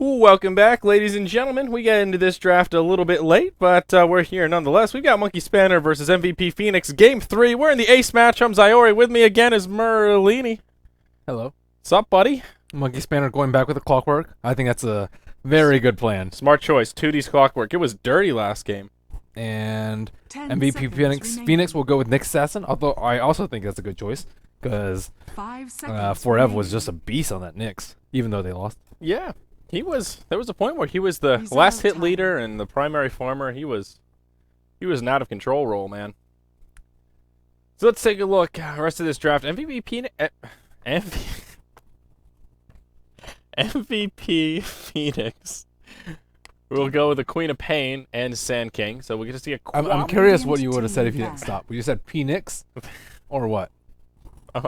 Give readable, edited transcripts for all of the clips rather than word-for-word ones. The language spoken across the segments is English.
Welcome back, ladies and gentlemen. We got into this draft a little bit late, but we're here nonetheless. We've got Monkey Spanner versus MVP Phoenix, Game 3. We're in the ace match. I'm Zyori. With me again is Merlini. Hello. What's up, buddy? Monkey Spanner going back with the clockwork. I think that's a very good plan. Smart choice. 2D's Clockwork. It was dirty last game. And MVP Phoenix will go with Nick Assassin, although I also think that's a good choice, because Forever was just a beast on that Nyx, even though they lost. Yeah. There was a point where he was the last hit leader and the primary farmer. He was an out of control role, man. So let's take a look. Rest of this draft. MVP Phoenix. We'll go with the Queen of Pain and Sand King. So we get to see a. I'm curious what you would have said if you didn't stop. Would you said Phoenix, or what?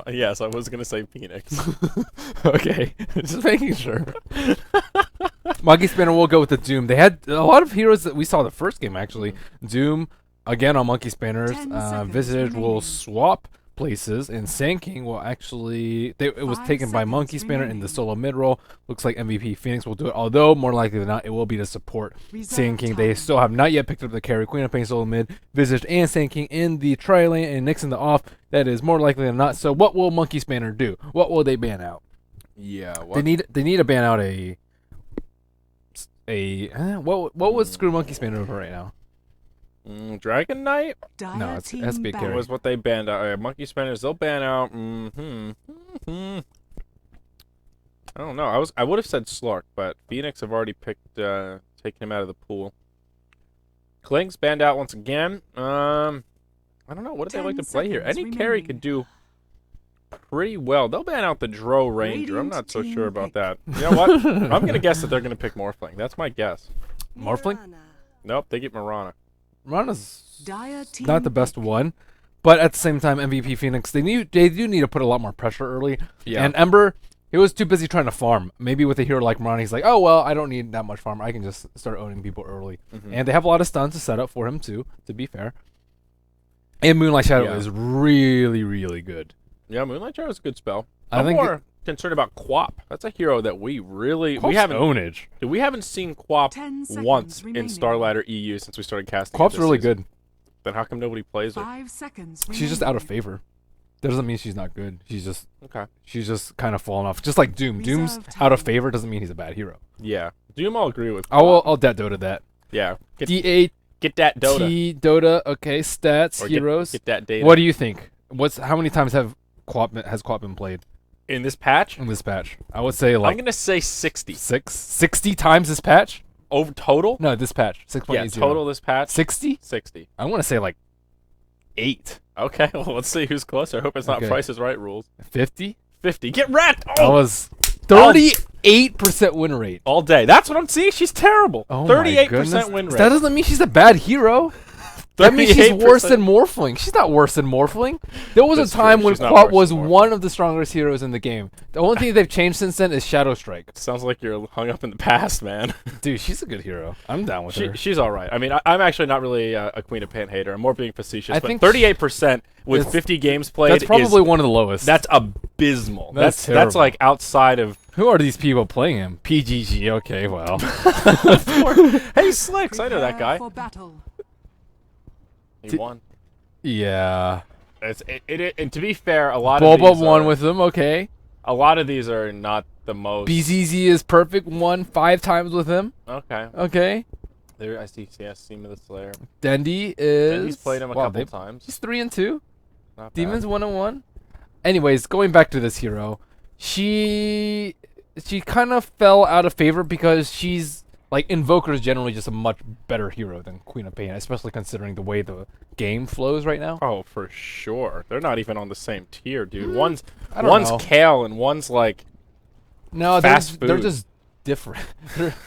Yes, I was gonna say Phoenix. Okay, just making sure. Monkey Spanner will go with the Doom. They had a lot of heroes that we saw the first game, actually. Doom, again on Monkey Spanners. Visage will swap places, and Sand King will actually... it was taken by Monkey Spanner in the solo mid-roll. Looks like MVP Phoenix will do it, although more likely than not, it will be to support Sand King. They still have not yet picked up the carry. Queen of Pain solo mid, Visage and Sand King in the tri-lane, and Nyx in the off. That is more likely than not. So what will Monkey Spanner do? What will they ban out? Yeah, they need to ban out what would screw Monkey Spanner over right now? Dragon Knight? No, it has to be a carry. That was what they banned out. Monkey Spanners, they'll ban out. I don't know. I would have said Slark, but Phoenix have already picked taken him out of the pool. Klink's banned out once again. I don't know. What do they like to play here? Any carry could do pretty well. They'll ban out the Dro Ranger. I'm not so sure about that. You know what? I'm going to guess that they're going to pick Morphling. That's my guess. Morphling? Nope, they get Mirana. Mirana's not the best one, but at the same time, MVP Phoenix, they do need to put a lot more pressure early. Yeah. And Ember, he was too busy trying to farm. Maybe with a hero like Mirana, he's like, oh, well, I don't need that much farm. I can just start owning people early. And they have a lot of stuns to set up for him, too, to be fair. And Moonlight Shadow is really, really good. Yeah, Moonlight Shadow is a good spell. I'm more concerned about Quap. That's a hero that we haven't ownage. We haven't seen Quap once in Starladder EU since we started casting. Quap's really good. Then how come nobody plays her? She's just out of favor. That doesn't mean she's not good. She's just kind of fallen off. Just like Doom. Doom's out of favor doesn't mean he's a bad hero. Yeah, Doom I'll agree with. I'll dead Dota that. Yeah. D8. Get that Dota. T Dota. Okay, stats, or heroes. Get that data. What do you think? How many times has Quap been played? In this patch? In this patch. I would say like... I'm going to say 60. 60 times this patch? Over total? No, this patch. 6.80. Yeah, total this patch? 60? 60. I want to say like 8. Okay, well, let's see who's closer. I hope it's not Price is Right rules. 50? 50. Get wrecked! Oh! That was 38% win rate. All day. That's what I'm seeing. She's terrible. Oh 38% win rate. That doesn't mean she's a bad hero. That means she's worse than Morphling. She's not worse than Morphling. There was a time when Quap was one of the strongest heroes in the game. The only thing they've changed since then is Shadow Strike. Sounds like you're hung up in the past, man. Dude, she's a good hero. I'm down with her. She's all right. I mean, I'm actually not really a Queen of Pain hater. I'm more being facetious. But 38% with 50 games played that's probably one of the lowest. That's abysmal. That's like outside of... Who are these people playing him? PGG. Okay, well. Hey, Slicks. I know that guy. He won. Yeah. And to be fair, a lot of these Boba won with him, okay. A lot of these are not the most... BZZ is perfect, won 5 times with him. Okay. Okay. There, I see Seam of the Slayer. Dendy is... Dendy's played him a couple times. He's 3-2. Not Demons 1-1. Anyways, going back to this hero, she kind of fell out of favor because she's... Like, Invoker is generally just a much better hero than Queen of Pain, especially considering the way the game flows right now. Oh, for sure. They're not even on the same tier, dude. One's Kale and one's like fast food. They're just different.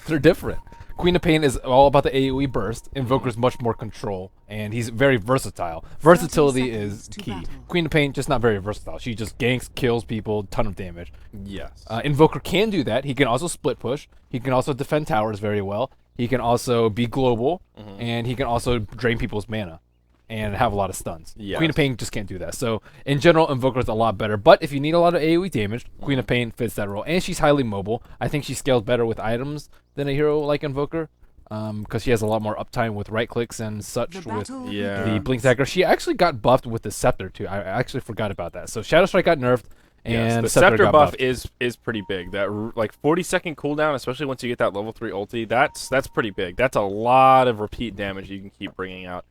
they're different. Queen of Pain is all about the AoE burst. Invoker's much more control, and he's very versatile. Versatility is key. Queen of Pain, just not very versatile. She just ganks, kills people, ton of damage. Yes. Invoker can do that. He can also split push. He can also defend towers very well. He can also be global, and he can also drain people's mana. and have a lot of stuns. Yes. Queen of Pain just can't do that. So in general, Invoker's a lot better. But if you need a lot of AoE damage, Queen of Pain fits that role. And she's highly mobile. I think she scales better with items than a hero like Invoker. Because she has a lot more uptime with right clicks and such with the Blink Dagger. She actually got buffed with the Scepter too. I actually forgot about that. So Shadow Strike got nerfed, and the Scepter Scepter got buff buffed. is pretty big. That like 40-second cooldown, especially once you get that level 3 ulti, that's pretty big. That's a lot of repeat damage you can keep bringing out.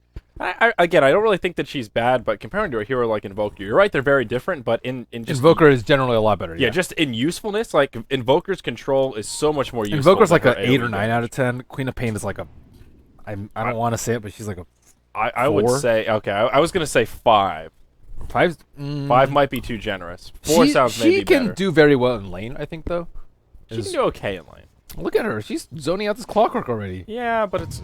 Again, I don't really think that she's bad, but comparing to a hero like Invoker, you're right, they're very different, but in just Invoker is generally a lot better. Yeah, just in usefulness, like Invoker's control is so much more useful. Invoker's like an an 8 or 9 out of 10. Queen of Pain is like a, I don't want to say it, but she's like a I would say, okay, I was going to say 5. 5. 5 might be too generous. 4 sounds maybe better. She can do very well in lane, I think, though. She can do okay in lane. Look at her. She's zoning out this Clockwork already. Yeah, but it's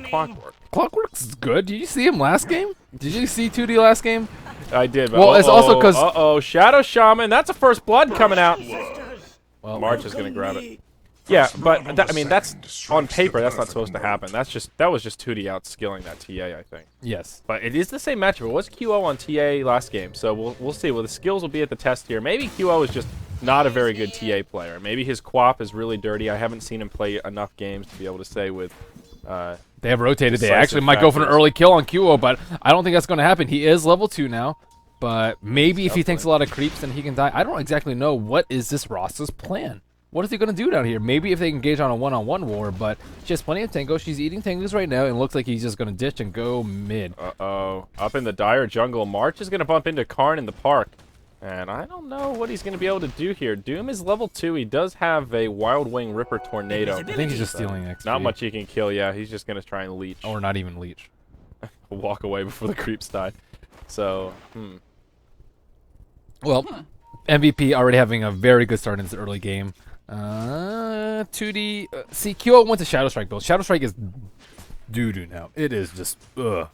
Clockwork. Clockwork's good. Did you see him last game? Did you see 2D last game? I did. But well, it's also because... Uh-oh, Shadow Shaman. That's a first blood coming out. Well, March is going to grab it. Yeah, but I mean, that's on paper. That's not supposed to happen. That was just 2D outskilling that TA, I think. Yes. But it is the same matchup. It was QO on TA last game, so we'll see. Well, the skills will be at the test here. Maybe QO is just not a very good TA player. Maybe his QoP is really dirty. I haven't seen him play enough games to be able to say with. They have rotated. They actually might go for an early kill on QO, but I don't think that's going to happen. He is level 2 now, but maybe if he takes a lot of creeps, then he can die. I don't exactly know what is this roster's plan. What is he going to do down here? Maybe if they engage on a one-on-one war, but she has plenty of tango. She's eating tangos right now, and looks like he's just going to ditch and go mid. Uh-oh. Up in the dire jungle, March is going to bump into Karn in the park. And I don't know what he's going to be able to do here. Doom is level 2. He does have a Wild Wing Ripper Tornado. I think he's just stealing XP. Not much he can kill, yeah. He's just going to try and leech. Or not even leech. Walk away before the creeps die. So, Well, MVP already having a very good start in this early game. 2D. See, QO went to Shadow Strike build. Shadow Strike is doo-doo now. It is just, ugh.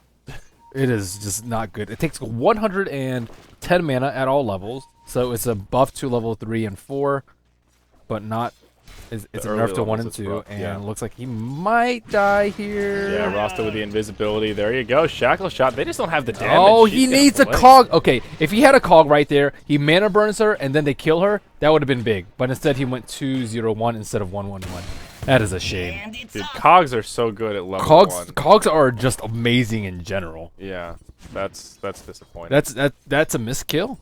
It is just not good. It takes 110 mana at all levels. So it's a buff to level 3 and 4, but not. It's a nerf to 1 and 2, and it looks like he might die here. Yeah, Rasta with the invisibility. There you go. Shackle shot. They just don't have the damage. Oh, he needs a cog. Okay, if he had a cog right there, he mana burns her, and then they kill her, that would have been big. But instead, he went 2-0-1 instead of 1-1-1. That is a shame. Dude, cogs are so good at level 1. Cogs are just amazing in general. Yeah, that's disappointing. That's a missed kill.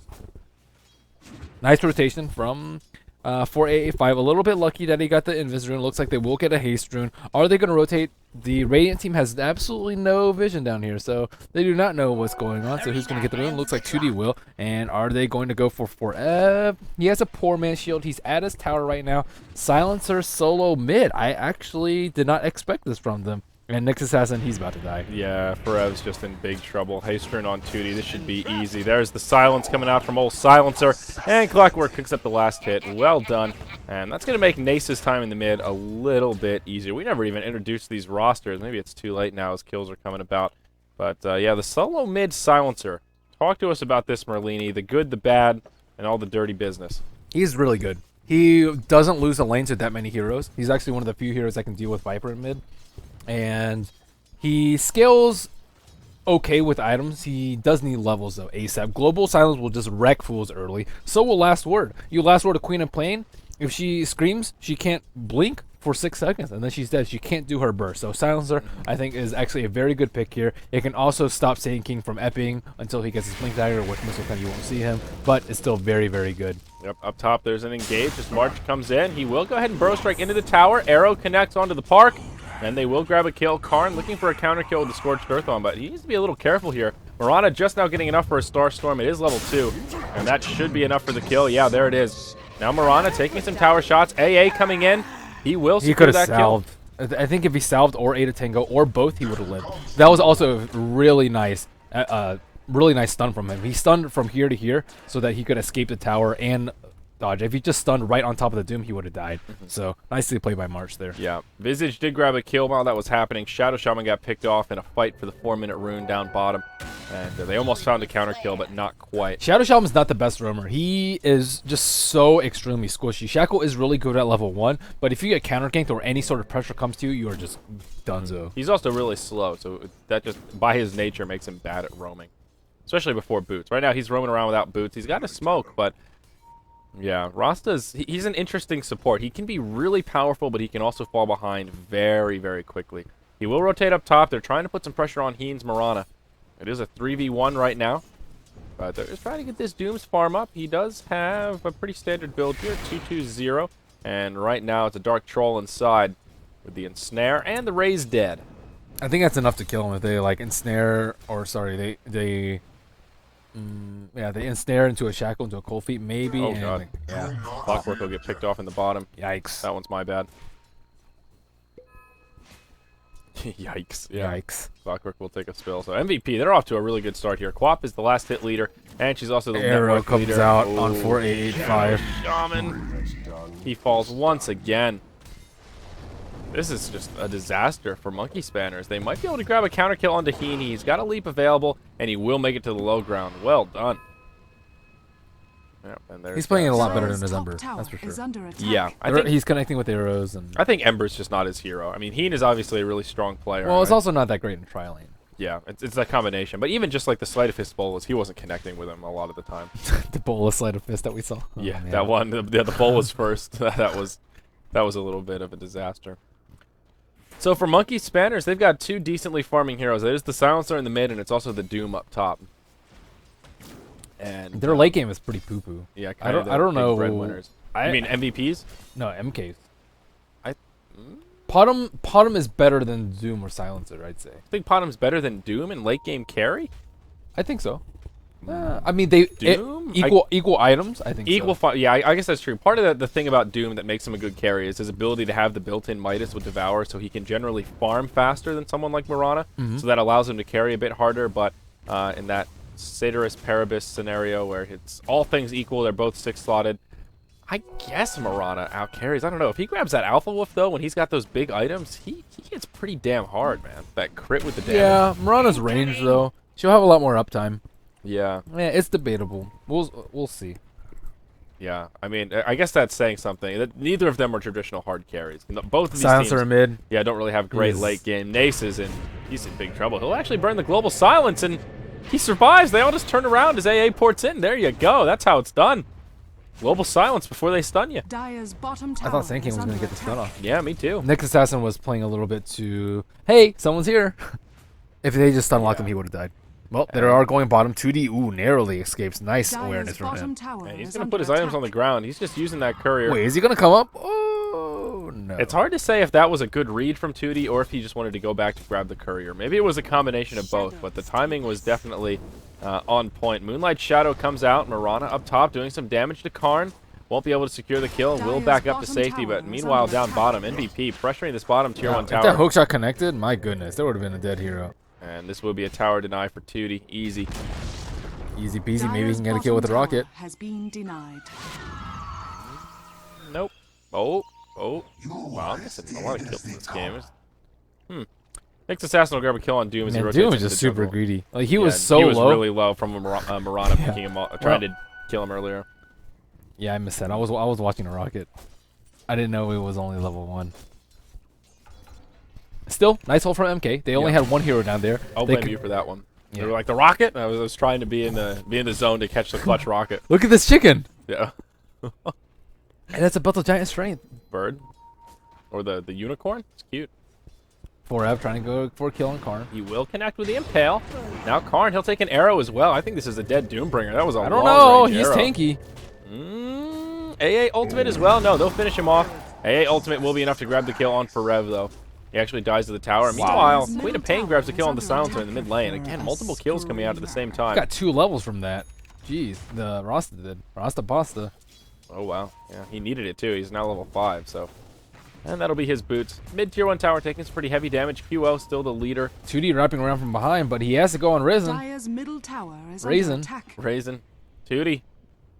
Nice rotation from 4-8-5. A little bit lucky that he got the Invis rune. Looks like they will get a haste rune. Are they going to rotate? The Radiant team has absolutely no vision down here, so they do not know what's going on. So who's going to get the rune? Looks like 2D will. And are they going to go for Forev? He has a poor man shield. He's at his tower right now. Silencer solo mid. I actually did not expect this from them. And Nyx Assassin, he's about to die. Yeah, Forev's just in big trouble. Haste rune on 2D. This should be easy. There's the silence coming out from old Silencer. And Clockwork picks up the last hit. Well done. And that's going to make Nace's time in the mid a little bit easier. We never even introduced these rosters. Maybe it's too late now as kills are coming about. But, yeah, the solo mid Silencer. Talk to us about this, Merlini. The good, the bad, and all the dirty business. He's really good. He doesn't lose a lane to that many heroes. He's actually one of the few heroes that can deal with Viper in mid. And he scales okay with items. He does need levels, though, ASAP. Global Silence will just wreck fools early. So will Last Word. You Last Word a Queen of Pain. If she screams, she can't blink for 6 seconds, and then she's dead. She can't do her burst. So Silencer, I think, is actually a very good pick here. It can also stop Saiyan King from epping until he gets his Blink Dagger, which most of the time you won't see him. But it's still very, very good. Yep, up top there's an engage as March comes in. He will go ahead and Burrow Strike into the tower. Arrow connects onto the park. And they will grab a kill. Karn looking for a counter kill with the Scorched Earth on, but he needs to be a little careful here. Mirana just now getting enough for a Star Storm. It is level 2, and that should be enough for the kill. Yeah, there it is. Now Mirana taking some tower shots. AA coming in. He will secure that kill. I think if he salved or ate a tango or both, he would have lived. That was also really nice stun from him. He stunned from here to here so that he could escape the tower and dodge. If he just stunned right on top of the Doom, he would have died. So nicely played by March there. Yeah. Visage did grab a kill while that was happening. Shadow Shaman got picked off in a fight for the 4-minute rune down bottom. And they almost found a counter kill, but not quite. Shadow Shaman's not the best roamer. He is just so extremely squishy. Shackle is really good at level 1, but if you get counter ganked or any sort of pressure comes to you, you are just donezo. He's also really slow, so that just, by his nature, makes him bad at roaming. Especially before boots. Right now, he's roaming around without boots. He's got a smoke, but... yeah, he's an interesting support. He can be really powerful, but he can also fall behind very, very quickly. He will rotate up top. They're trying to put some pressure on Heen's Mirana. It is a 3v1 right now. But they're just trying to get this Doom's farm up. He does have a pretty standard build here, 2-2-0. And right now it's a Dark Troll inside with the Ensnare and the Raise Dead. I think that's enough to kill him if they like ensnare, or sorry, they ensnare into a shackle, into a cold feet, maybe. Oh, and, God. Yeah. Clockwork will get picked off in the bottom. Yikes. That one's my bad. Yikes. Yeah. Yikes. Clockwork will take a spill. So MVP, they're off to a really good start here. Quap is the last hit leader, and she's also the Arrow network comes leader. out on 4885. Shaman. He falls once again. This is just a disaster for Monkey Spanners. They might be able to grab a counter kill onto Heaney. He's got a leap available, and he will make it to the low ground. Well done. Yep, and He's playing it a lot better than his Ember, that's for sure. Yeah, I think he's connecting with arrows, and I think Ember's just not his hero. I mean, Heen is obviously a really strong player. well, it's right? also not that great in tri lane. Yeah, it's that combination. But even just like the Sleight of Fist Bolus, he wasn't connecting with him a lot of the time. The Bola sleight of fist that we saw. Oh, Yeah, man. that one, the Bolus first. that was a little bit of a disaster. So for Monkey Spanners, they've got two decently farming heroes. There's the Silencer in the mid, and it's also the Doom up top. And Their late game is pretty poo poo. yeah, I don't know. breadwinners. I mean MVPs. No, MKs. I Potom is better than Doom or Silencer, I'd say. think Potem's better than Doom in late game carry. I think so. I mean, they Doom? equal items. I think Equal, so. yeah, I guess that's true. Part of the thing about Doom that makes him a good carry is his ability to have the built-in Midas with Devour, so he can generally farm faster than someone like Mirana. So that allows him to carry a bit harder. But in that Satyris Parabus scenario where it's all things equal, they're both 6-slotted. I guess Mirana out carries. I don't know if he grabs that Alpha Wolf though. When he's got those big items, he gets pretty damn hard, man. That crit with the damage. Yeah, Mirana's range though. She'll have a lot more uptime. Yeah. Yeah, it's debatable. We'll see. Yeah, I mean, I guess that's saying something. That neither of them are traditional hard carries. Both of these Silencer teams, mid. yeah, don't really have great late game. Nace is he's in big trouble. He'll actually burn the global silence, and he survives. They all just turn around as AA ports in. There you go. That's how it's done. Global silence before they stun you. Dire's bottom tower I thought Sand King is was going to under get the stun attack. off. Yeah, me too. Nick Assassin was playing a little bit too, hey, someone's here. If they just stun locked him, he would have died. Well, they are going bottom. 2D, ooh, narrowly escapes. Nice Dire's awareness from bottom him. tower Yeah, he's is going to under put his items on the attack. ground. He's just using that courier. Wait, is he going to come up? Oh, no. It's hard to say if that was a good read from 2D or if he just wanted to go back to grab the courier. Maybe it was a combination of both, but the timing was definitely on point. Moonlight Shadow comes out. Mirana up top doing some damage to Karn. Won't be able to secure the kill. Will Dire's back up to bottom safety, tower but is meanwhile under down attack. bottom, MVP pressuring this bottom tier 1 If tower. that hookshot connected, my goodness, there would have been a dead hero. And this will be a tower deny for 2D. Easy. Easy peasy. Maybe he Dire's can get a kill with a bottom rocket. tower has been denied. Nope. Oh. Wow, I'm missing a lot of kills in this game. Next Assassin will grab a kill on Doom as he Man, rotates Doom was into just the super jungle. greedy. Like, he Yeah, was so he was low. really low from Mirana picking him up, trying to kill him earlier. Yeah, I missed that. I was watching a rocket. I didn't know it was only level 1. Still, nice hold from MK. They only had one hero down there. I'll They blame could- you for that one. Yeah. They were like the rocket. I was trying to be in the zone to catch the clutch rocket. Look at this chicken. Yeah, And that's a Bethel Giant strength. bird, or the unicorn. It's cute. 4F trying to go for a kill on Karn. He will connect with the impale. Now Karn, he'll take an arrow as well. I think this is a dead Doombringer. That was a I don't know. long-range He's arrow. tanky. AA ultimate as well. No, they'll finish him off. AA ultimate will be enough to grab the kill on Forev though. He actually dies to the tower. Meanwhile, Queen of Pain grabs the kill on the Silencer in the mid lane. Again, multiple kills coming out at the same time. Got 2 levels from that. Jeez, the Rasta did. Rasta Pasta. Oh wow, yeah, he needed it too. He's now level 5, so. And that'll be his boots. Mid tier 1 tower taking some pretty heavy damage. QO still the leader. 2D wrapping around from behind, but he has to go on Risen. Dire's middle tower is Raisin. under attack. Raisin. Tootie.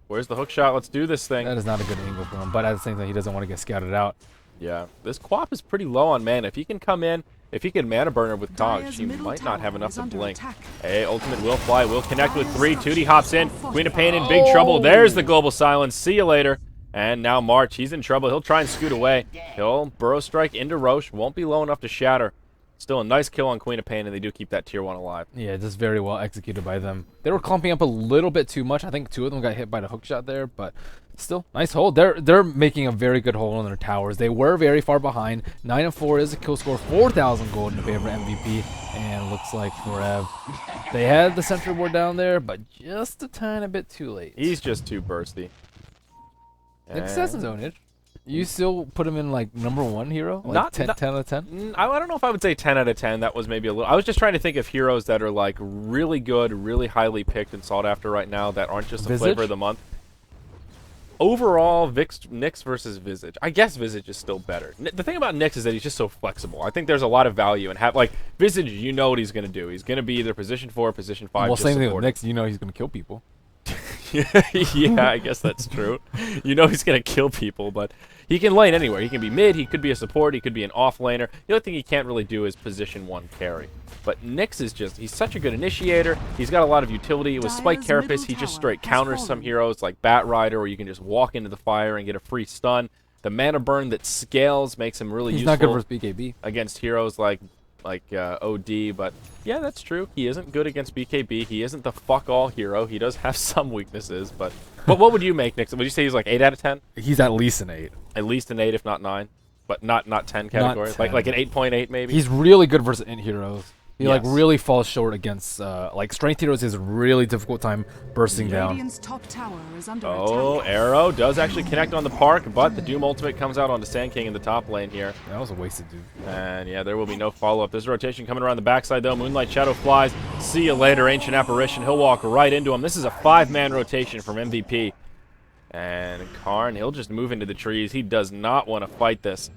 Where's the hook shot? Let's do this thing. That is not a good angle for him, but at the same time, he doesn't want to get scouted out. Yeah, this Quap is pretty low on mana. If he can come in, if he can mana burner with Cogs, he might not have enough to blink. Hey, ultimate will fly, will connect with 3. Tootie hops in. Queen of Pain in big trouble. There's the global silence. See you later. And now March, he's in trouble. He'll try and scoot away. He'll burrow strike into Roche. Won't be low enough to shatter. Still a nice kill on Queen of Pain, and they do keep that tier 1 alive. Yeah, just very well executed by them. They were clumping up a little bit too much. I think 2 of them got hit by the hook shot there, but still, nice hold. They're making a very good hold on their towers. They were very far behind. 9 and 4 is a kill score, 4,000 gold in favor of MVP, and looks like Forev. They had the sentry ward down there, but just a tiny bit too late. He's just too bursty. It's Assassin's Zonage. You still put him in like #1 hero? Like Not 10 out of 10? I don't know if I would say 10 out of 10. That was maybe a little. I was just trying to think of heroes that are like really good, really highly picked and sought after right now that aren't just a Visage? flavor of the month. Overall, Nyx versus Visage. I guess Visage is still better. The thing about Nyx is that he's just so flexible. I think there's a lot of value in like Visage. You know what he's gonna do. He's gonna be either position 4, position 5. Well, just same thing with supporting. Nyx. You know he's going to kill people. Yeah, I guess that's true. You know he's going to kill people, but he can lane anywhere. He can be mid, he could be a support, he could be an off laner. The only thing he can't really do is position 1 carry. But Nyx is just, he's such a good initiator. He's got a lot of utility. With Spike Carapace, he just straight counters some heroes like Bat Rider, or you can just walk into the fire and get a free stun. The mana burn that scales makes him really useful. He's not good versus BKB. Against heroes like OD, but yeah, that's true. He isn't good against BKB. He isn't the fuck-all hero. He does have some weaknesses, but what would you make, Nick? Would you say he's like 8 out of 10? He's at least an 8. At least an 8, if not 9, but not 10 category. Not 10. Like an 8.8 maybe. He's really good versus int heroes. He like Yes. really falls short against like strength heroes. Is a really difficult time bursting down. Radiant's top tower is under Oh, attack. Arrow does actually connect on the park, but the Doom ultimate comes out onto Sand King in the top lane here. That was a wasted dude. And yeah, there will be no follow-up. There's rotation coming around the backside, though. Moonlight Shadow flies. See you later, Ancient Apparition. He'll walk right into him. This is a 5-man rotation from MVP. And Karn, he'll just move into the trees. He does not want to fight this.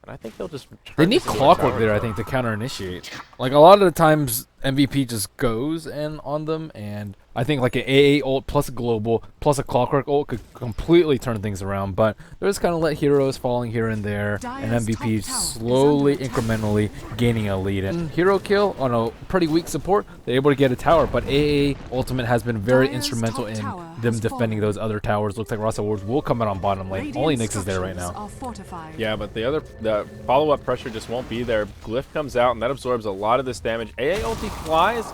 And I think they'll just... They need clockwork there, I think, to counter initiate. Like a lot of the times, MVP just goes and on them, and I think like an AA ult plus a global plus a clockwork ult could completely turn things around. But they're just kind of let heroes falling here and there, and MVP slowly, incrementally gaining a lead. And hero kill on a pretty weak support, they're able to get a tower. But AA ultimate has been very instrumental in them defending those other towers. Looks like Rasa Wards will come out on bottom lane. Only Nyx is there right now. Yeah, but the follow-up pressure just won't be there. Glyph comes out, and that absorbs a lot of this damage. AA ulti flies.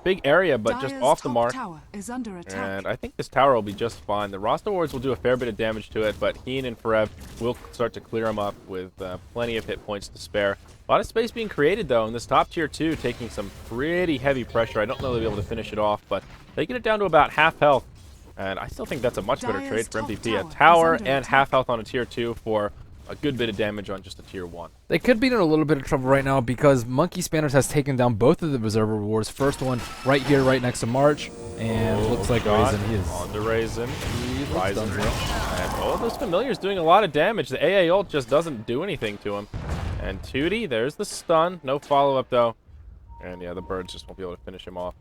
Big area, but just off the mark. And I think this tower will be just fine. The Rasta Wards will do a fair bit of damage to it, but Heen and Forev will start to clear him up with plenty of hit points to spare. A lot of space being created, though, and this top tier 2 taking some pretty heavy pressure. I don't know they'll be able to finish it off, but they get it down to about half health. And I still think that's a much better trade for MVP. A tower and half health on a tier 2 for a good bit of damage on just a tier 1. They could be in a little bit of trouble right now because Monkey Spanners has taken down both of the Observer Wars. First one right here, right next to March, and it looks like Raisin. He is on the Raisin. Raisin. And those familiars doing a lot of damage. The AA ult just doesn't do anything to him. And Tootie, there's the stun. No follow-up, though. And yeah, the birds just won't be able to finish him off.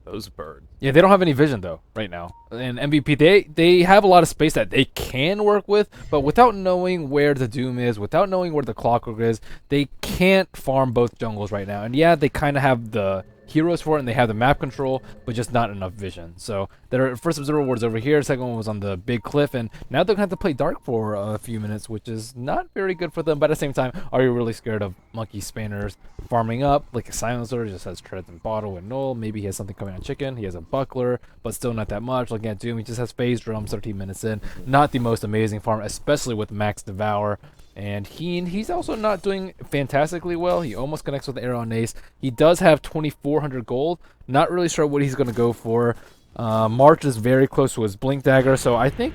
Those birds. Yeah, they don't have any vision though right now. And MVP, they have a lot of space that they can work with, but without knowing where the Doom is, without knowing where the Clockwork is, they can't farm both jungles right now. And yeah, they kind of have the heroes for it, and they have the map control, but just not enough vision. So their first observer ward's over here, second one was on the big cliff, and now they're gonna have to play dark for a few minutes, which is not very good for them. But at the same time, are you really scared of Monkey Spanners farming up? Like a Silencer just has treads and bottle and null. Maybe he has something coming on chicken. He has a buckler, but still not that much. Looking at Doom, he just has phase drums 13 minutes in. Not the most amazing farm, especially with Max Devour. And he's also not doing fantastically well. He almost connects with the arrow on Ace. He does have 2,400 gold. Not really sure what he's going to go for. March is very close to his Blink Dagger, so I think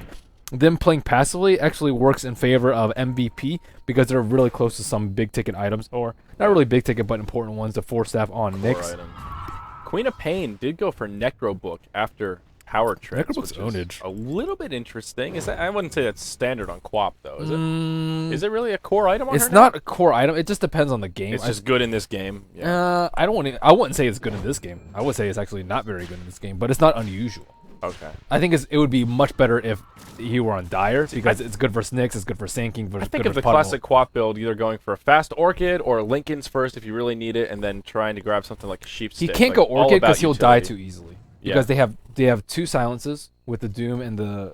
them playing passively actually works in favor of MVP because they're really close to some big ticket items, or not really big ticket but important ones. The Force Staff on Nyx. Queen of Pain did go for Necro Book after Power Tricks, Necrobook's ownage. A little bit interesting. Is that, I wouldn't say that's standard on Quap though, is it? Is it really a core item on It's her not now? a core item. It just depends on the game. It's just good in this game. Yeah. I wouldn't say it's good in this game. I would say it's actually not very good in this game, but it's not unusual. Okay. I think it would be much better if he were on Dire, because it's good for Snicks, it's good for Sanking, but I it's think good of for the classic Quap build, either going for a fast Orchid or Lincoln's first if you really need it, and then trying to grab something like a Sheep He Stick. can't like, go all Orchid about because he'll die utility. too easily. Yeah. Because they have 2 silences with the Doom and the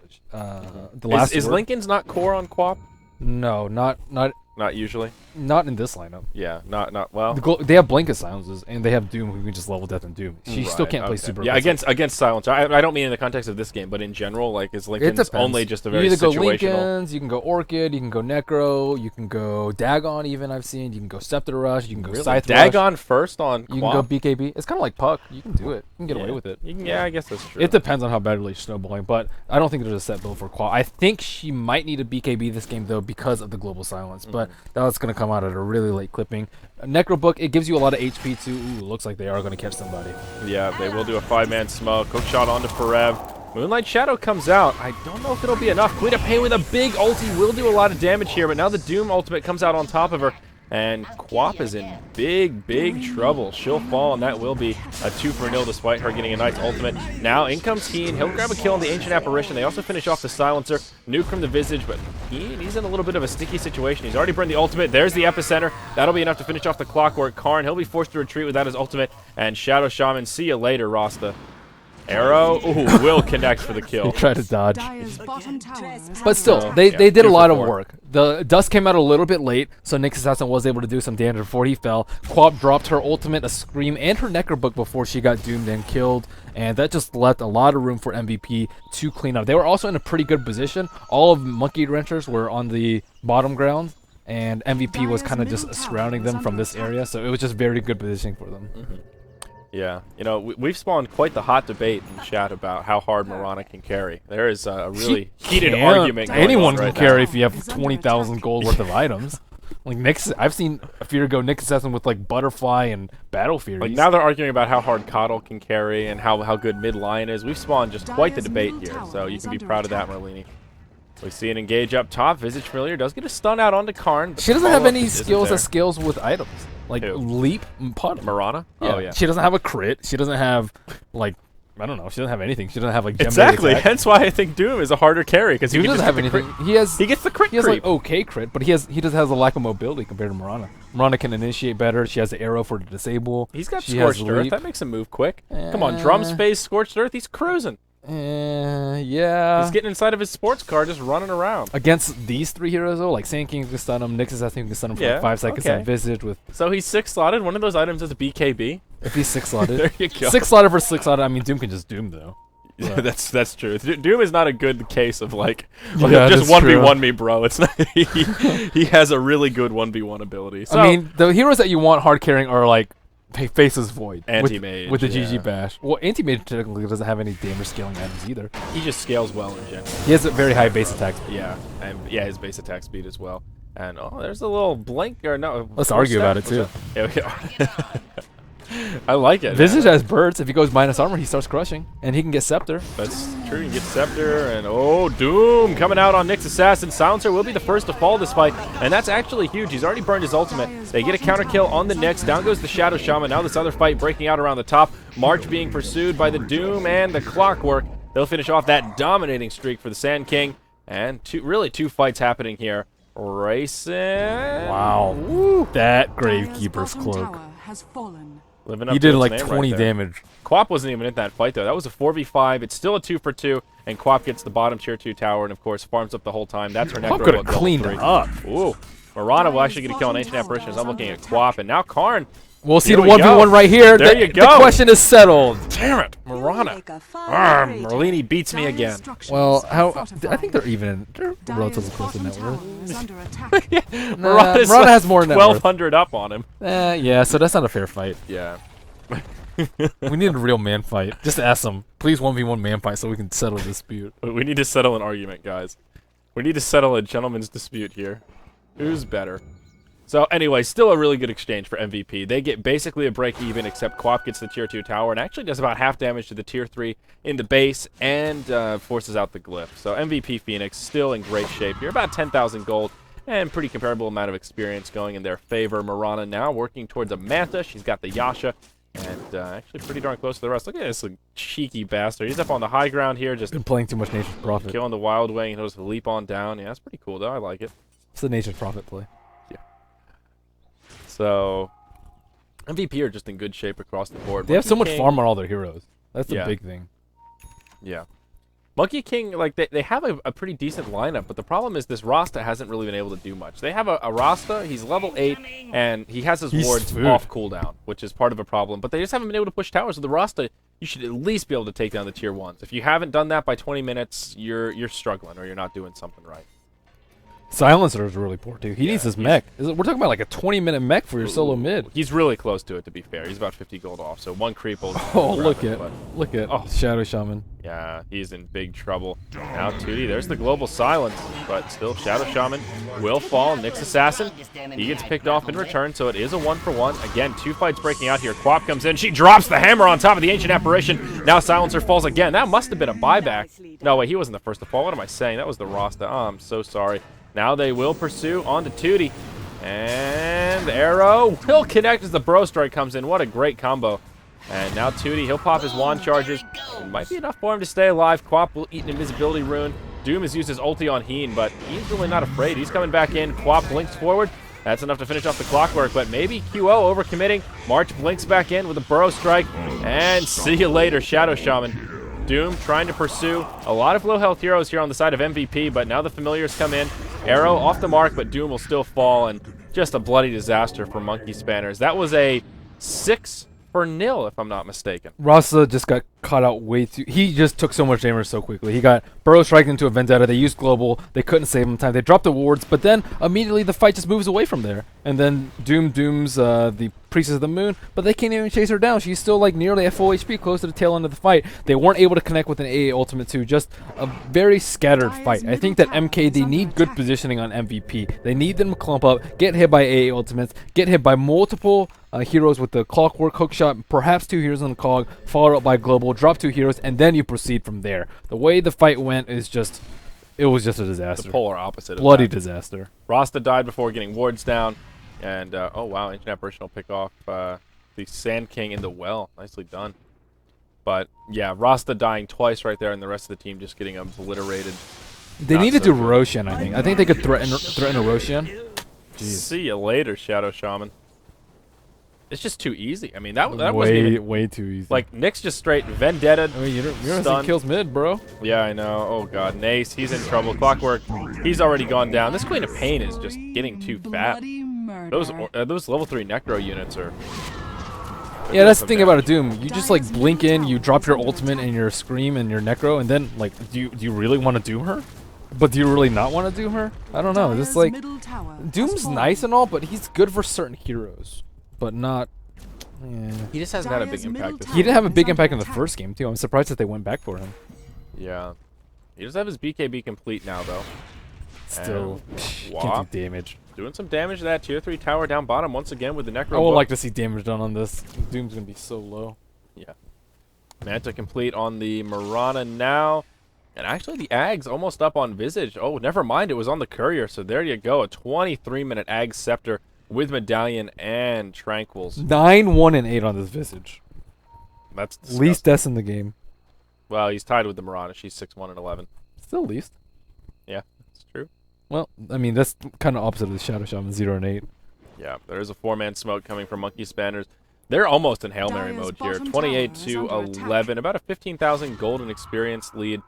last Is word. Lincoln's not core on Quap? No, not Not usually. in this lineup. Yeah, not well. They have blanket silences, and they have Doom who can just level death and Doom. She still Right, can't play okay. super. Yeah, aggressive. against Silencer. I don't mean in the context of this game, but in general, like, is It Lincoln's depends. only just a You very either go situational. Lincolns, you can go Orchid, you can go Necro, you can go Dagon. Even I've seen you can go Scepter Rush, you can go Really? Scythe Rush. Dagon first on You Quap? can go BKB. It's kind of like Puck. You can do it. You can get away with it. Yeah, I guess that's true. It depends on how badly she's snowballing, but I don't think there's a set build for Qual. I think she might need a BKB this game, though, because of the global silence, but that's going to come out at a really late clipping. Necro Book, it gives you a lot of HP, too. Ooh, looks like they are going to catch somebody. Yeah, they will do a 5-man smoke. Hook shot onto Forev. Moonlight Shadow comes out. I don't know if it'll be enough. Quita Pay with a big ulti will do a lot of damage here, but now the Doom ultimate comes out on top of her. And Quap is in big trouble. She'll fall, and that will be a 2-for-0 despite her getting a nice ultimate. Now in comes Heen. He'll grab a kill on the Ancient Apparition. They also finish off the Silencer. Nuke from the Visage, but he's in a little bit of a sticky situation. He's already burned the ultimate. There's the Epicenter. That'll be enough to finish off the Clockwork Karn. He'll be forced to retreat without his ultimate. And Shadow Shaman, see you later, Rasta. Arrow, ooh, will connect for the They kill. try to dodge. Dire's bottom tower is But still, under they did a 2 lot for of 4. work. The dust came out a little bit late, so Nyx Assassin was able to do some damage before he fell. Quap dropped her ultimate, a Scream, and her Necro Book before she got doomed and killed, and that just left a lot of room for MVP to clean up. They were also in a pretty good position. All of Monkey Wrenchers were on the bottom ground, and MVP was kind of just surrounding them from this area, so it was just very good positioning for them. Yeah, you know, we've spawned quite the hot debate in chat about how hard Mirana can carry. There is a really heated argument going Anyone on can right carry now. if you have 20,000 gold worth of items. Like Nyx, I've seen a few go Nyx Assassin with like Butterfly and Battle Furies. Like now they're arguing about how hard Coddle can carry and how good mid Lion is. We've spawned just quite the debate here, so you can be proud of that, Merlini. We see an engage up top. Visage Familiar does get a stun out onto Karn. but She doesn't the have follow-up any isn't skills there. that scales with items. Like Who? Leap and Putt. Mirana? Yeah. Oh, yeah. She doesn't have a crit. She doesn't have, like, I don't know. She doesn't have anything. She doesn't have, like, gem Exactly. attack. Hence why I think Doom is a harder carry, because he He can doesn't just have get the anything. crit. He has He gets the crit he has creep. like okay crit, but he just has a lack of mobility compared to Mirana. Mirana can initiate better. She has the arrow for the disable. He's got She has Scorched Earth. Leap. That makes him move quick. Come on, Drum Space, Scorched Earth. He's cruising. Yeah. He's getting inside of his sports car, just running around. Against these 3 heroes, though, like Sand King can stun him, Nyx Assassin can stun him for Yeah, like 5 seconds, okay. and Visage with So he's 6-slotted. One of those items is a BKB. if he's 6-slotted. There you go. 6-slotted for 6-slotted. I mean, Doom can just Doom though. Yeah, that's true. Doom is not a good case of like Yeah, just that's true. 1v1 me, bro. It's not. He has a really good 1v1 ability. So, I mean, the heroes that you want hard carrying are like Faces Void with- Anti-Mage, with the yeah. GG Bash. Well, Anti-Mage technically doesn't have any damage scaling items either. he just scales well in general. He has a very high base attack. Yeah, and yeah, his base attack speed as well. And oh, there's a little blink or no. Let's four argue step? about it, What's that? Yeah, we are. I like it. Visage man. has birds. If he goes minus armor, he starts crushing, and he can get Scepter. That's true. You get Scepter, and oh, Doom coming out on Nyx Assassin. Silencer will be the first to fall this fight, and that's actually huge. He's already burned his ultimate. They get a counter kill on the Nyx. Down goes the Shadow Shaman. Now this other fight breaking out around the top. March being pursued by the Doom and the Clockwork. They'll finish off that dominating streak for the Sand King, and really two fights happening here. Racing. Wow. Woo. That Dire's Gravekeeper's bottom cloak. tower has fallen. Living up He to did its like name 20 right there. damage. Quap wasn't even in that fight, though. That was a 4v5. It's still a 2-for-2, and Quap gets the bottom tier 2 tower, and of course farms up the whole time. That's her Quap Necro could have Book level cleaned 3. up. Ooh. Mirana will actually get a kill on Ancient Apparition as I'm looking at Quap, and now Karn. We'll see Here the we 1v1 go. right here. There the, you The go. question is settled. Damn it, Mirana. Merlini beats me again. Well, I think they're even. They're relatively close in net worth. Mirana's Mirana has more net worth. 1,200 up on him. Yeah, so that's not a fair fight. Yeah. We need a real man fight. Just ask them, please 1v1 man fight so we can settle the dispute. We need to settle an argument, guys. We need to settle a gentleman's dispute here. Who's better? So anyway, still a really good exchange for MVP. They get basically a break even, except Quap gets the tier 2 tower and actually does about half damage to the tier 3 in the base and forces out the glyph. So MVP Phoenix still in great shape here. About 10,000 gold and pretty comparable amount of experience going in their favor. Mirana now working towards a Manta. She's got the Yasha. And actually pretty darn close to the rest. Look at this like, cheeky bastard. He's up on the high ground here, just Been playing too much Nature's Prophet. killing the Wild Wing. He'll just leap on down. Yeah, that's pretty cool, though. I like it. It's the Nature's Prophet play. So, MVP are just in good shape across the board. They have so much King, farm on all their heroes. That's the Yeah. big thing. Yeah. Monkey King, like, they have a pretty decent lineup, but the problem is this Rasta hasn't really been able to do much. They have a Rasta, he's level 8, and he has his He's wards food. off cooldown, which is part of a problem, but they just haven't been able to push towers. With the Rasta, you should at least be able to take down the tier 1s. If you haven't done that by 20 minutes, you're struggling, or you're not doing something right. Silencer is really poor too. He needs his he's- mech. We're talking about like a 20-minute mech for your solo mid. He's really close to it, to be fair. He's about 50 gold off, so one creep will Oh, look grab it, at but- look at Oh. Shadow Shaman. Yeah, he's in big trouble. Now Tootie, there's the global silence, but still Shadow Shaman will fall. Nyx Assassin, he gets picked off in return, so it is a 1-for-1. Again, 2 fights breaking out here. Quap comes in, she drops the hammer on top of the Ancient Apparition. Now Silencer falls again. That must have been a buyback. No, wait, he wasn't the first to fall. What am I saying? That was the Rasta. Oh, I'm so sorry. Now they will pursue onto Tootie. And the arrow will connect as the Bro Strike comes in. What a great combo. And now Tootie, he'll pop his wand charges. It might be enough for him to stay alive. Quap will eat an invisibility rune. Doom has used his ulti on Heen, but he's really not afraid. He's coming back in. Quap blinks forward. That's enough to finish off the clockwork, but maybe QO overcommitting. March blinks back in with a Burrow Strike. And see you later, Shadow Shaman. Doom trying to pursue a lot of low health heroes here on the side of MVP, but now the familiars come in. Arrow off the mark, but Doom will still fall, and just a bloody disaster for Monkey Spanners. That was a 6-0, if I'm not mistaken. Rasa just got caught out way too. He just took so much damage so quickly. He got Burrow Strike into a Vendetta. They used Global. They couldn't save him in time. They dropped the wards, but then immediately the fight just moves away from there. And then Dooms the Priestess of the Moon, but they can't even chase her down. She's still like nearly at full HP, close to the tail end of the fight. They weren't able to connect with an AA Ultimate 2. Just a very scattered fight. I think that MK, they need good positioning on MVP. They need them to clump up, get hit by AA Ultimates, get hit by multiple heroes with the Clockwork hookshot, perhaps 2 heroes on the cog, followed up by Global, drop 2 heroes, and then you proceed from there. The way the fight went is just, it was just a disaster. The polar opposite. Bloody of that. disaster. Rasta died before getting wards down, and oh wow, Ancient Apparition will pick off the Sand King in the well. Nicely done. But yeah, Rasta dying twice right there, and the rest of the team just getting obliterated. They Not need to so do good. Roshan, I think. I think they could threaten a Roshan. Jeez. See you later, Shadow Shaman. It's just too easy. I mean, that wasn't even way too easy. like Nyx just straight Vendetta. I mean, you're gonna Stun. see kills mid, bro. Yeah, I know. Oh god, Nace, he's in trouble. Clockwork, he's already gone down. This Queen of Pain is just getting too fat. Bloody murder. Those level 3 Necro units are. Yeah, that's the thing about a Doom. You just like blink in, you drop your ultimate and your scream and your necro, and then like, do you really want to doom her? But do you really not want to doom her? I don't know. It's Dire's like middle tower has Doom's fallen. nice and all, but he's good for certain heroes, but not. Yeah. He just hasn't had a big Dire's middle impact. This He didn't have a is big under impact in the attack. first game too. I'm surprised that they went back for him. Yeah. He does have his BKB complete now, though. Still, And can't Wop do damage. doing some damage to that tier 3 tower down bottom once again with the Necro. I would book. like to see damage done on this. Doom's gonna be so low. Yeah. Manta complete on the Marana now. And actually the Ag's almost up on Visage. Oh, never mind. It was on the Courier. So there you go. A 23-minute Ag Scepter with Medallion and Tranquils. 9, 1, and 8 on this Visage. That's disgusting. Least deaths in the game. Well, he's tied with the Marana. She's 6-1 and 11. Still least. Yeah, it's true. Well, I mean, that's kind of opposite of the Shadow Shaman, 0 and 8. Yeah, there is a 4-man smoke coming from Monkey Spanners. They're almost in Hail Mary Dire's mode here. bottom 28 tower is to under attack. 11. About a 15,000 golden experience lead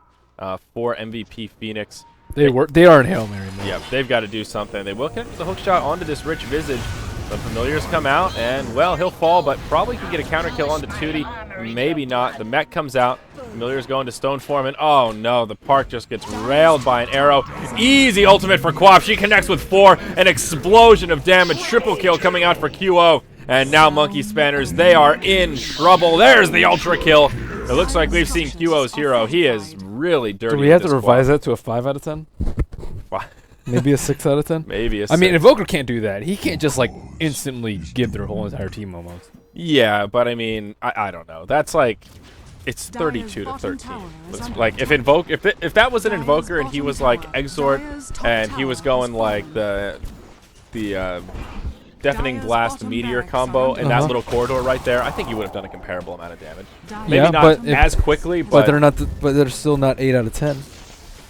for MVP Phoenix. They are in Hail Mary mode. Yeah, they've got to do something. They will connect the hook shot onto this Rich Visage. The familiars come out, and, well, he'll fall, but probably can get a counter kill onto Tootie. Maybe not. The mech comes out. Familiars going to Stone Form, and oh no, the park just gets railed by an arrow. Easy ultimate for Quap. She connects with 4. An explosion of damage. Triple kill coming out for QO. And now Monkey Spanners, they are in trouble. There's the ultra kill. It looks like we've seen QO's hero. He is really dirty. Do we have to revise that to a 5 out of 10? that? Maybe a 6 out of 10? Maybe a I mean, 6. Invoker can't do that. He can't just, like, instantly give their whole entire team almost. Yeah, but I mean, I don't know. That's like, it's Dire's 32 to bottom 13. tower is It's under like if if that was an Invoker and he was like Exort and he was going like the Deafening Dire's Blast bottom Meteor barracks combo are in that Uh-huh. little corridor right there, I think you would have done a comparable amount of damage. Maybe Yeah, not but if- as quickly, But but they're not. But they're still not 8 out of 10.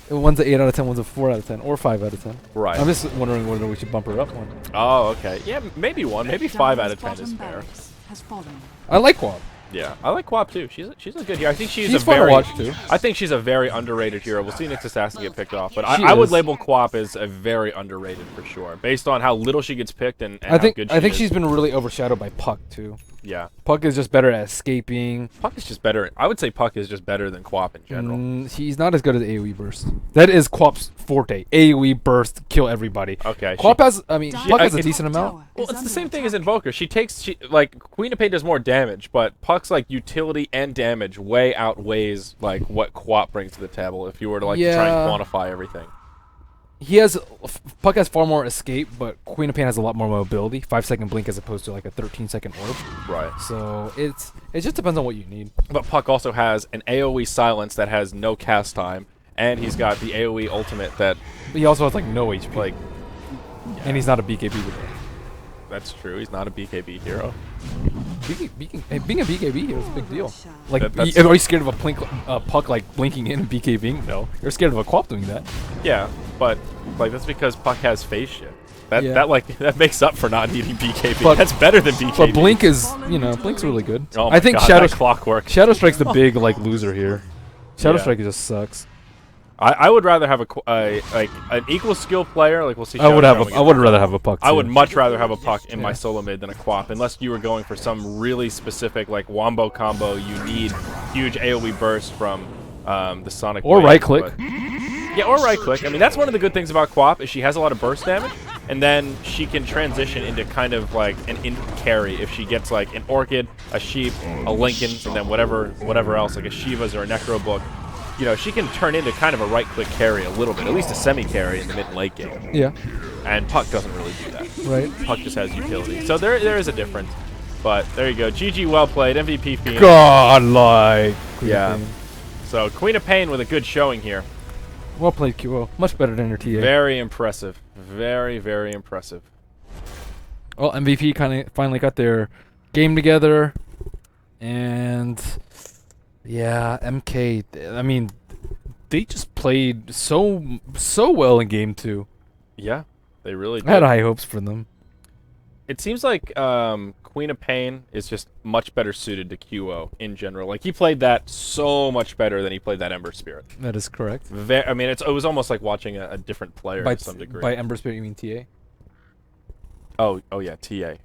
One's a 8 out of 10. One's a 4 out of 10, or 5 out of 10. right. I'm just wondering whether we should bump her up one. Oh, okay. Yeah, maybe one. Maybe 5 out of 10 is Dire's fair. bottom barracks has fallen. I like Quab. Yeah, I like Quap too. She's a good hero. I think she's a She's fun to very. watch too. I think she's a very underrated hero. We'll see Nyx Assassin get picked off, but She I would is. label Quap as a very underrated for sure, based on how little she gets picked and I think how good she I think is. she's been really overshadowed by Puck too. Yeah, Puck is just better at escaping. Puck is just better. I would say Puck is just better than Quap in general. He's not as good as AoE burst. That is Quap's forte. AoE burst, kill everybody. Okay. Quap has, I mean, Puck has a it's- decent amount. Well, it's the same thing as Invoker. She like Queen of Pain does more damage, but Puck's like utility and damage way outweighs like what Quap brings to the table. If you were to like to try and Yeah. quantify everything. Puck has far more escape, but Queen of Pain has a lot more mobility. 5-second blink as opposed to like a 13-second orb. Right. So it just depends on what you need. But Puck also has an AoE silence that has no cast time, and he's got the AoE ultimate that, But he also has like no HP, like, and he's not a BKB with that's true. He's not a BKB hero. being a BKB hero is a big deal. Like, That's- are you scared of a Puck like blinking in and BKBing? No, you're scared of a Quap doing that. Yeah, but like that's because Puck has phase shift. That Yeah. that makes up for not needing BKB. But- That's better than BKB. But Blink is, Blink's really good. Oh I think my God, Shadow that clockwork. Shadow Strike's the big like loser here. Shadow Yeah. Strike just sucks. I would rather have like an equal skill player. Like we'll see. I would Shadow have. I would rather have a Puck. I would too. much rather have a Puck in my Yeah. solo mid than a Quap, unless you were going for some really specific like wombo combo. You need huge AoE burst from the Sonic. Or Wave, right click. but- Yeah, or right click. I mean, that's one of the good things about Quap is she has a lot of burst damage, and then she can transition into kind of like an carry if she gets like an Orchid, a Sheep, a Lincoln, and then whatever else like a Shiva's or a Necro Book. You know, she can turn into kind of a right-click carry a little bit, at least a semi-carry in the mid and late game. Yeah. And Puck doesn't really do that. Right. Puck just has utility. So there is a difference. But there you go. GG, well played. MVP Phoenix. Godlike. Yeah. So Queen of Pain with a good showing here. Well played, QO. Much better than your TA. Very impressive. Very, very impressive. Well, MVP kind of finally got their game together, and yeah, MK. I mean, they just played so well in game 2. Yeah, they really I had did. high hopes for them. It seems like Queen of Pain is just much better suited to QO in general. Like, he played that so much better than he played that Ember Spirit. That is correct. I mean, it was almost like watching a different player By to some degree. by Ember Spirit, you mean TA? Oh yeah, TA. Yeah.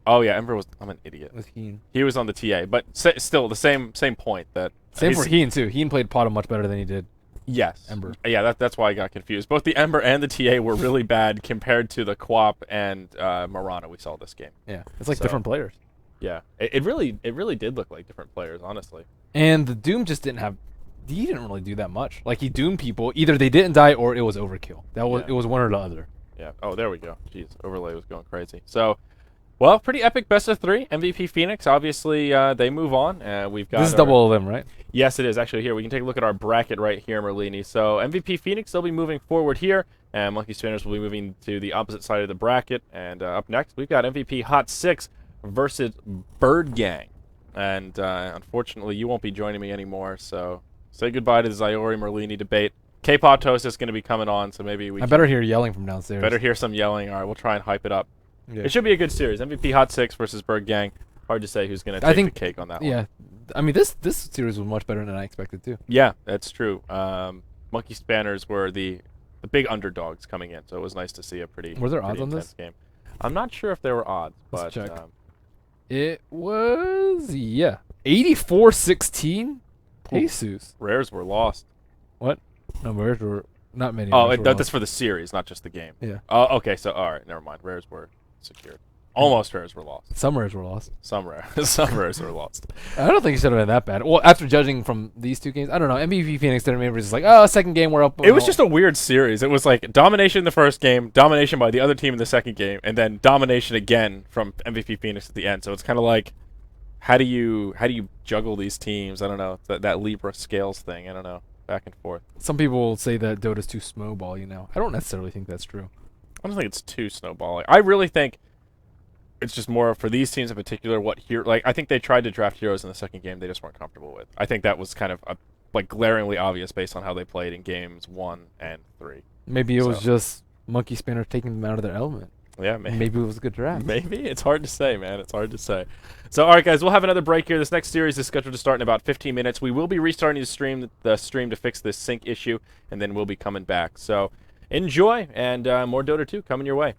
Oh yeah, Ember was. I'm an idiot. With Heen. He was on the TA, but still the same point that. Same his- for Heen too. Heen played Potta much better than he did Yes. Ember. Yeah, that's why I got confused. Both the Ember and the TA were really bad compared to the Quap and Marana we saw this game. Yeah, it's like So- different players. Yeah, it really did look like different players, honestly. And the Doom just didn't have. He didn't really do that much. Like he doomed people. Either they didn't die or it was overkill. That was Yeah. it was one or the other. Yeah. Oh, there we go. Jeez, overlay was going crazy. So, well, pretty epic best of 3. MVP Phoenix. Obviously, they move on. We've got This is our- double of them, right? Yes, it is. Actually, here, we can take a look at our bracket right here, Merlini. So, MVP Phoenix, they'll be moving forward here, and Monkey Spinners will be moving to the opposite side of the bracket. And up next, we've got MVP Hot 6 versus Bird Gang. And unfortunately, you won't be joining me anymore, so say goodbye to the Zyori Merlini debate. K-Pop Toast is going to be coming on, so maybe we I better hear yelling from downstairs. better hear some yelling. All right, we'll try and hype it up. Yeah. It should be a good series. MVP Hot 6 versus Bird Gang. Hard to say who's going to I take think- the cake on that one. Yeah, I mean this series was much better than I expected too. Yeah, that's true. Monkey Spanners were the big underdogs coming in, so it was nice to see a pretty Were there pretty odds on intense this? game. I'm not sure if there were odds, Let's but check. It was 84-16. Jesus. rares were lost. No, rares were not many. Oh, rares were that's lost. for the series, not just the game. Yeah. Oh, okay. So all right, never mind. Rares were secured. Almost rares were lost. Some rares were lost. Some rares were lost. I don't think it should have been that bad. Well, after judging from these two games, I don't know. MVP Phoenix didn't maybe just like, oh, second game we're up. It was just a weird series. It was like domination in the first game, domination by the other team in the second game, and then domination again from MVP Phoenix at the end. So it's kind of like, how do you juggle these teams? I don't know. That Libra scales thing. I don't know. Back and forth. Some people say that Dota's too snowball. I don't necessarily think that's true. I don't think it's too snowballing. I really think it's just more for these teams in particular. What here? Like I think they tried to draft heroes in the second game. They just weren't comfortable with. I think that was kind of like glaringly obvious based on how they played in games 1 and 3. Maybe it was just Monkey Spinner taking them out of their element. Yeah, maybe. Maybe it was a good draft. Maybe. It's hard to say, man. It's hard to say. So, all right, guys, we'll have another break here. This next series is scheduled to start in about 15 minutes. We will be restarting the stream to fix this sync issue, and then we'll be coming back. So, enjoy, and more Dota 2 coming your way.